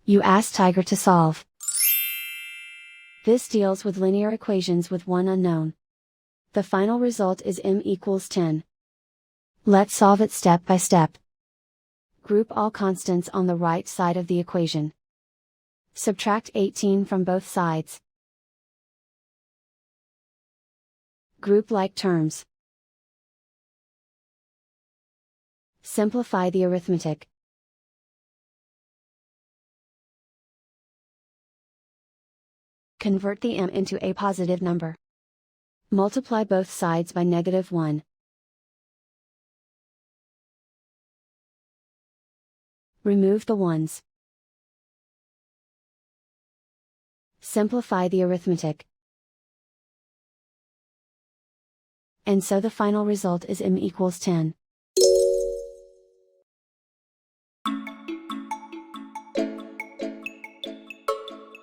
You ask Tiger to solve. This deals with linear equations with one unknown. The final result is m equals 10. Let's solve it step by step. Group all constants on the right side of the equation. Subtract 18 from both sides. Group like terms. Simplify the arithmetic. Convert the m into a positive number. Multiply both sides by -1. Remove the ones. Simplify the arithmetic. And so the final result is m equals 10.